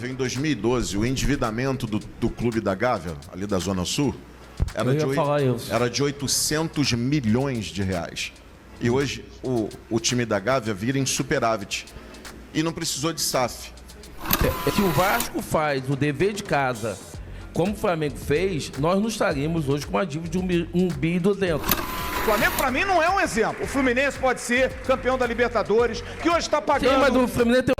Em 2012, o endividamento do Clube da Gávea, ali da Zona Sul, era de 800 milhões de reais. E hoje o time da Gávea vira em superávit. E não precisou de SAF. Se o Vasco faz o dever de casa, como o Flamengo fez, nós não estaríamos hoje com uma dívida de 1,2 bi. O Flamengo, pra mim, não é um exemplo. O Fluminense pode ser campeão da Libertadores, que hoje está pagando... Sim, mas o Fluminense tem...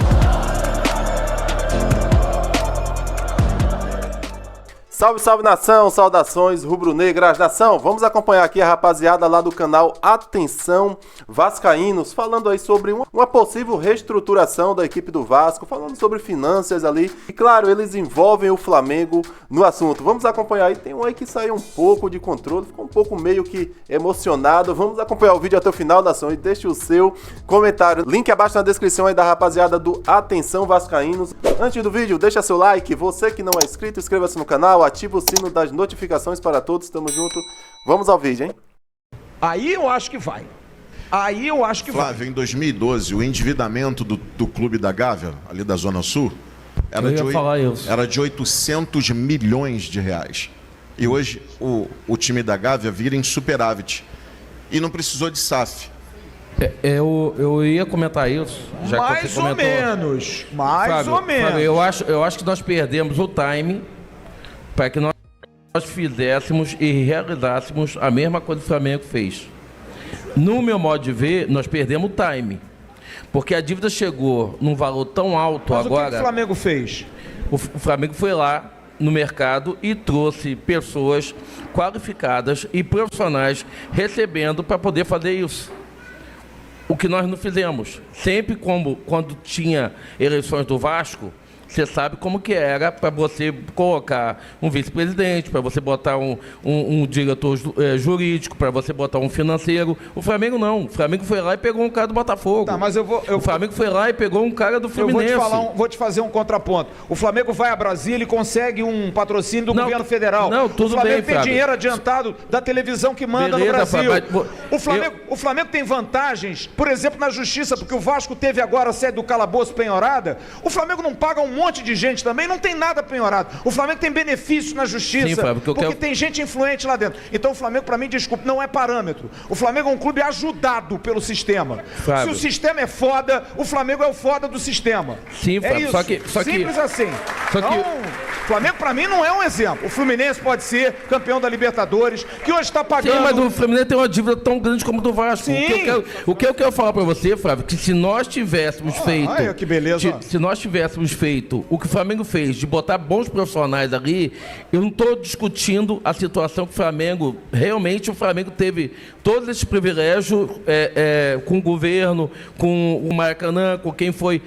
Salve, salve nação, saudações rubro-negras nação. Vamos acompanhar aqui a rapaziada lá do canal Atenção Vascaínos, falando aí sobre uma possível reestruturação da equipe do Vasco, falando sobre finanças ali. E claro, eles envolvem o Flamengo no assunto. Vamos acompanhar aí, tem um aí que saiu um pouco de controle, ficou um pouco meio que emocionado. Vamos acompanhar o vídeo até o final, nação, e deixe o seu comentário. Link abaixo na descrição aí da rapaziada do Atenção Vascaínos. Antes do vídeo, deixa seu like. Você que não é inscrito, inscreva-se no canal, ativa o sino das notificações para todos. Tamo junto. Vamos ao vídeo, hein? Aí eu acho que vai. Flávio, em 2012, o endividamento do Clube da Gávea, ali da Zona Sul, era de 800 milhões de reais. E hoje o time da Gávea vira em superávit. E não precisou de SAF. Eu ia comentar isso. Já mais que você ou comentou. menos. Mais ou menos. Fábio, eu acho que nós perdemos o time para que nós fizéssemos e realizássemos a mesma coisa que o Flamengo fez. No meu modo de ver, nós perdemos o time. Porque a dívida chegou num valor tão alto. Mas agora. O que o Flamengo fez? O Flamengo foi lá no mercado e trouxe pessoas qualificadas e profissionais recebendo para poder fazer isso. O que nós não fizemos. Sempre quando tinha eleições do Vasco, você sabe como que era para você colocar um vice-presidente, para você botar um diretor jurídico, para você botar um financeiro. O Flamengo não. O Flamengo foi lá e pegou um cara do Botafogo. Tá, mas o Flamengo foi lá e pegou um cara do Fluminense. Vou te fazer um contraponto. O Flamengo vai a Brasília e consegue um patrocínio do governo federal. Não, tudo bem, O Flamengo tem Fábio. dinheiro adiantado da televisão que manda no Brasil. Fábio, O Flamengo tem vantagens, por exemplo, na justiça, porque o Vasco teve agora a sede do calabouço penhorada. O Flamengo não paga um monte de gente também, não tem nada penhorado. O Flamengo tem benefício na justiça, sim, Fábio, porque tem gente influente lá dentro. Então o Flamengo, para mim, desculpa, não é parâmetro. O Flamengo é um clube ajudado pelo sistema. Fábio. Se o sistema é foda, o Flamengo é o foda do sistema. Sim, Fábio, é isso. Simples assim. Então, o Flamengo, para mim, não é um exemplo. O Fluminense pode ser campeão da Libertadores, que hoje está pagando... Sim, mas o Fluminense tem uma dívida tão grande como a do Vasco. Sim. O que eu quero falar para você, Flávio, que se nós tivéssemos feito... Olha que beleza. Se nós tivéssemos feito o que o Flamengo fez, de botar bons profissionais ali, eu não estou discutindo a situação que o Flamengo... Realmente, o Flamengo teve todos esses privilégios com o governo, com o Maracanã, com quem foi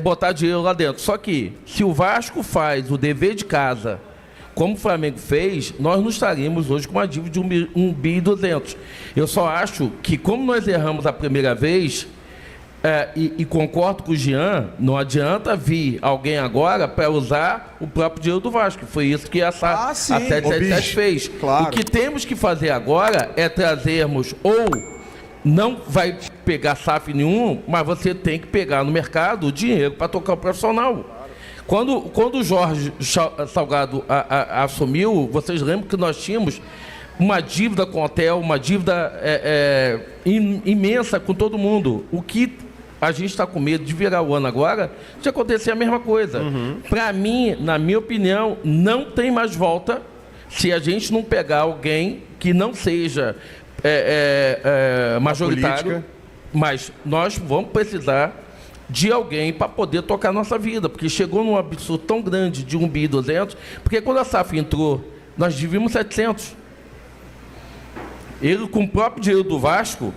botar dinheiro lá dentro. Só que, se o Vasco faz o dever de casa, como o Flamengo fez, nós não estaríamos hoje com uma dívida de 1,2 bi. Eu só acho que, como nós erramos a primeira vez, e concordo com o Jean, não adianta vir alguém agora para usar o próprio dinheiro do Vasco. Foi isso que a 777 fez. Claro. O que temos que fazer agora é trazermos, ou não vai pegar SAF nenhum, mas você tem que pegar no mercado o dinheiro para tocar o profissional. Quando o Jorge Salgado assumiu, vocês lembram que nós tínhamos uma dívida com o hotel, uma dívida imensa com todo mundo. O que a gente está com medo de virar o ano agora, de acontecer a mesma coisa. Para mim, na minha opinião, não tem mais volta se a gente não pegar alguém que não seja majoritário, mas nós vamos precisar de alguém para poder tocar a nossa vida, porque chegou num absurdo tão grande de 1,2 bi, porque quando a SAF entrou, nós devíamos 700. Ele, com o próprio dinheiro do Vasco,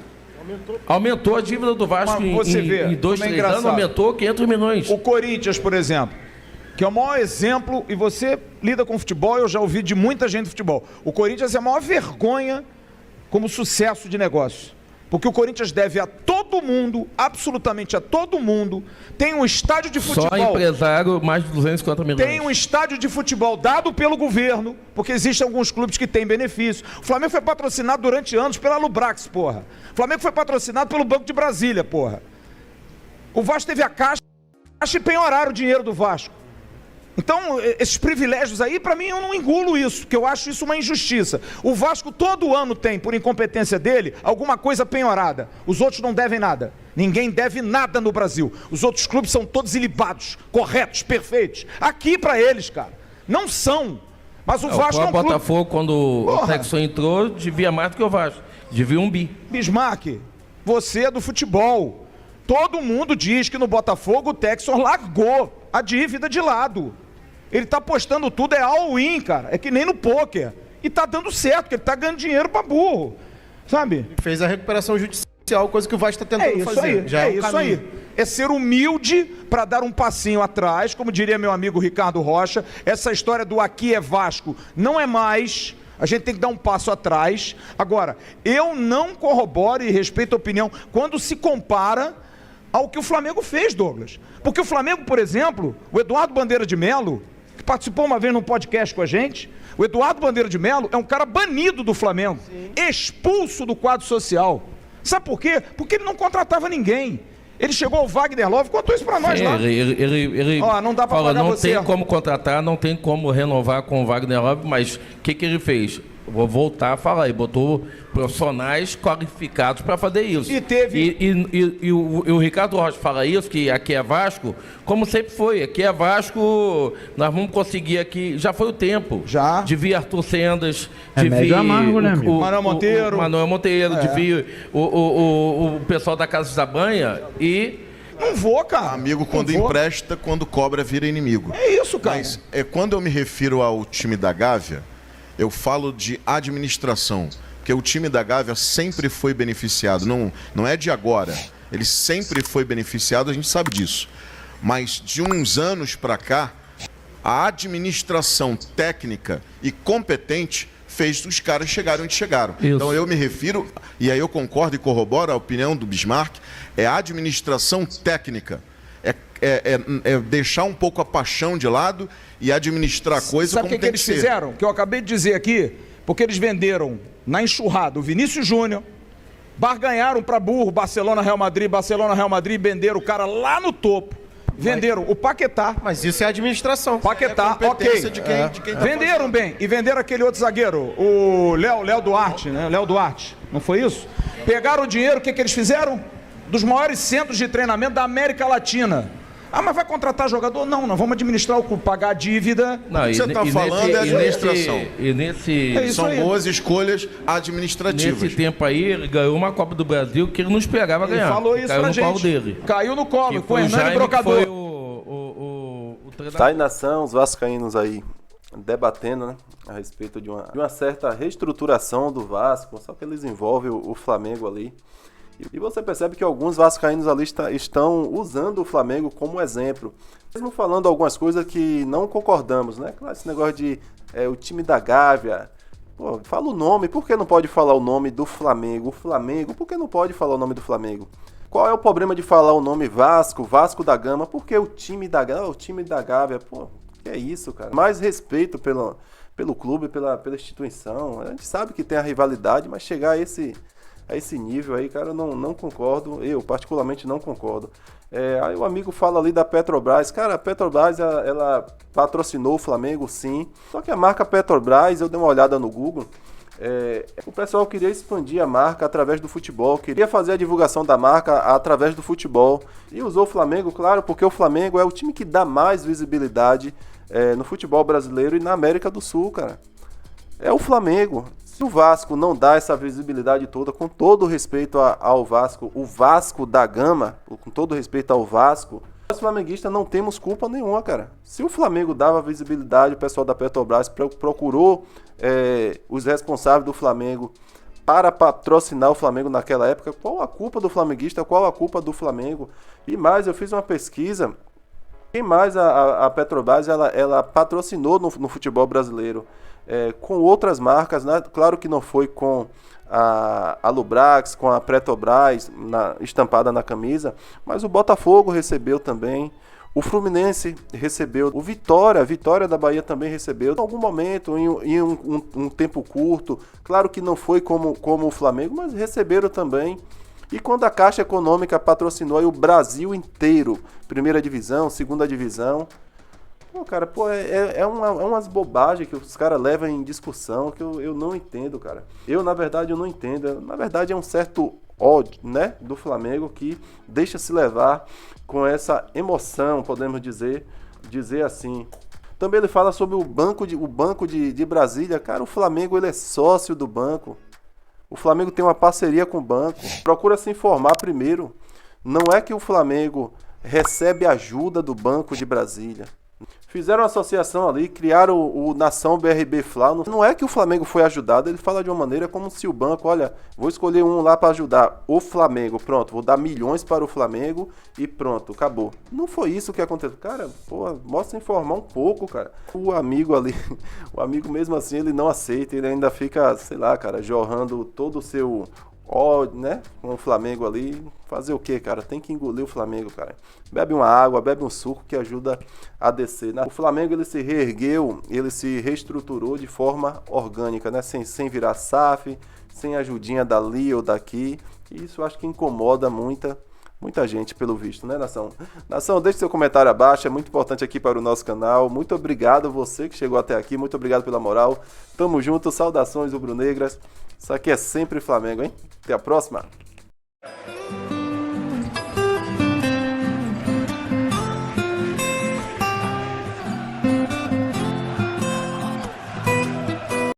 aumentou a dívida do Vasco em 2, 3 anos, aumentou 500 milhões. O Corinthians, por exemplo, que é o maior exemplo, e você lida com futebol, eu já ouvi de muita gente do futebol. O Corinthians é a maior vergonha como sucesso de negócio. Porque o Corinthians deve a todo mundo, absolutamente a todo mundo, tem um estádio de futebol. Só empresário, mais de 250 milhões. Tem um estádio de futebol dado pelo governo, porque existem alguns clubes que têm benefício. O Flamengo foi patrocinado durante anos pela Lubrax, porra. O Flamengo foi patrocinado pelo Banco de Brasília, porra. O Vasco teve a Caixa e penhoraram o dinheiro do Vasco. Então, esses privilégios aí, para mim, eu não engulo isso, porque eu acho isso uma injustiça. O Vasco todo ano tem, por incompetência dele, alguma coisa penhorada. Os outros não devem nada. Ninguém deve nada no Brasil. Os outros clubes são todos ilibados, corretos, perfeitos. Aqui para eles, cara, não são. Mas o Vasco é um clube... O Botafogo, quando o Texon entrou, devia mais do que o Vasco. Devia um bi. Bismarck, você é do futebol. Todo mundo diz que no Botafogo o Texon largou a dívida de lado. Ele tá apostando tudo, é all-in, cara. É que nem no pôquer. E tá dando certo, porque ele tá ganhando dinheiro pra burro. Sabe? Fez a recuperação judicial, coisa que o Vasco tá tentando fazer. Já é isso aí. É ser humilde para dar um passinho atrás, como diria meu amigo Ricardo Rocha. Essa história do aqui é Vasco não é mais. A gente tem que dar um passo atrás. Agora, eu não corroboro e respeito a opinião quando se compara ao que o Flamengo fez, Douglas. Porque o Flamengo, por exemplo, o Eduardo Bandeira de Melo, que participou uma vez num podcast com a gente, o Eduardo Bandeira de Melo é um cara banido do Flamengo, expulso do quadro social. Sabe por quê? Porque ele não contratava ninguém. Ele chegou ao Wagner Love, contou isso pra nós lá. Ele não dá pra pagar não você. Tem como contratar, não tem como renovar com o Wagner Love, mas o que ele fez? Vou voltar a falar, ele botou profissionais qualificados para fazer isso. E teve... E o Ricardo Rocha fala isso, que aqui é Vasco, como sempre foi, aqui é Vasco, nós vamos conseguir aqui, já foi o tempo. Já. De vir Arthur Sendas, de vir amargo, né, amigo? Manuel Monteiro. De vir o pessoal da Casa da Banha e... Não vou, cara. Amigo, quando empresta, quando cobra, vira inimigo. É isso, cara. Mas quando eu me refiro ao time da Gávea, eu falo de administração, porque o time da Gávea sempre foi beneficiado, não é de agora, ele sempre foi beneficiado, a gente sabe disso. Mas de uns anos para cá, a administração técnica e competente fez os caras chegarem onde chegaram. Isso. Então eu me refiro, e aí eu concordo e corroboro a opinião do Bismarck, é a administração técnica. É deixar um pouco a paixão de lado e administrar a coisa como tem que ser. Sabe o que eles fizeram? Que eu acabei de dizer aqui, porque eles venderam na enxurrada o Vinícius Júnior, barganharam para burro Barcelona, Real Madrid, venderam o cara lá no topo. Venderam o Paquetá. Mas isso é administração. Paquetá, ok. De quem tá venderam bem. E venderam aquele outro zagueiro, o Léo Duarte, né? Léo Duarte. Não foi isso? Pegaram o dinheiro, o que eles fizeram? Dos maiores centros de treinamento da América Latina. Mas vai contratar jogador? Não, nós vamos administrar o clube, pagar a dívida. Não, o que você está falando é administração. São aí. Boas escolhas administrativas. Nesse tempo aí, ele ganhou uma Copa do Brasil que ele não esperava ganhar. Ele falou isso caiu pra no gente. Colo dele. Caiu no colo, com o Hernani Brocador. Foi o treinador. Tá aí nação, os vascaínos aí debatendo, né, a respeito de uma certa reestruturação do Vasco, só que eles envolvem o Flamengo ali. E você percebe que alguns vascaínos ali estão usando o Flamengo como exemplo. Mesmo falando algumas coisas que não concordamos, né? Claro, esse negócio de o time da Gávea. Pô, fala o nome, por que não pode falar o nome do Flamengo? O Flamengo, por que não pode falar o nome do Flamengo? Qual é o problema de falar o nome Vasco, Vasco da Gama? Por que o time da Gávea? Pô, que é isso, cara? Mais respeito pelo clube, pela instituição. A gente sabe que tem a rivalidade, mas chegar a esse nível aí, cara, eu não concordo. Eu, particularmente, não concordo. Aí o amigo fala ali da Petrobras. Cara, a Petrobras, ela patrocinou o Flamengo, sim. Só que a marca Petrobras, eu dei uma olhada no Google, o pessoal queria expandir a marca através do futebol, queria fazer a divulgação da marca através do futebol. E usou o Flamengo, claro, porque o Flamengo é o time que dá mais visibilidade no futebol brasileiro e na América do Sul, cara. É o Flamengo. Se o Vasco não dá essa visibilidade toda, com todo respeito ao Vasco, o Vasco da Gama, com todo respeito ao Vasco, nós flamenguistas não temos culpa nenhuma, cara. Se o Flamengo dava visibilidade, o pessoal da Petrobras procurou os responsáveis do Flamengo para patrocinar o Flamengo naquela época, qual a culpa do flamenguista, qual a culpa do Flamengo? E mais, eu fiz uma pesquisa, quem mais a Petrobras ela patrocinou no futebol brasileiro? Com outras marcas, né? Claro que não foi com a Lubrax, com a Petrobras estampada na camisa, mas o Botafogo recebeu também, o Fluminense recebeu, o Vitória da Bahia também recebeu, em algum momento, em um tempo curto, claro que não foi como o Flamengo, mas receberam também. E quando a Caixa Econômica patrocinou aí o Brasil inteiro, primeira divisão, segunda divisão, Pô, cara, é umas bobagens que os caras levam em discussão que eu não entendo, cara. Na verdade, eu não entendo. Na verdade, é um certo ódio, né, do Flamengo que deixa se levar com essa emoção, podemos dizer assim. Também ele fala sobre o banco de Brasília. Cara, o Flamengo ele é sócio do banco. O Flamengo tem uma parceria com o banco. Procura se informar primeiro. Não é que o Flamengo recebe ajuda do Banco de Brasília. Fizeram uma associação ali, criaram o Nação BRB Fla. Não é que o Flamengo foi ajudado, ele fala de uma maneira como se o banco, olha, vou escolher um lá para ajudar o Flamengo, pronto, vou dar milhões para o Flamengo e pronto, acabou. Não foi isso que aconteceu. Cara, mostra informar um pouco, cara. O amigo ali, o amigo mesmo assim, ele não aceita, ele ainda fica, sei lá, cara, jorrando todo o seu ódio, né, com o Flamengo ali. Fazer o quê, cara? Tem que engolir o Flamengo, cara. Bebe uma água, bebe um suco que ajuda a descer, né? O Flamengo, ele se reergueu, ele se reestruturou de forma orgânica, né? Sem virar SAF, sem ajudinha dali ou daqui. E isso eu acho que incomoda muita gente, pelo visto, né, Nação? Nação, deixe seu comentário abaixo, é muito importante aqui para o nosso canal. Muito obrigado a você que chegou até aqui, muito obrigado pela moral. Tamo junto, saudações rubro-negras. Isso aqui é sempre Flamengo, hein? Até a próxima!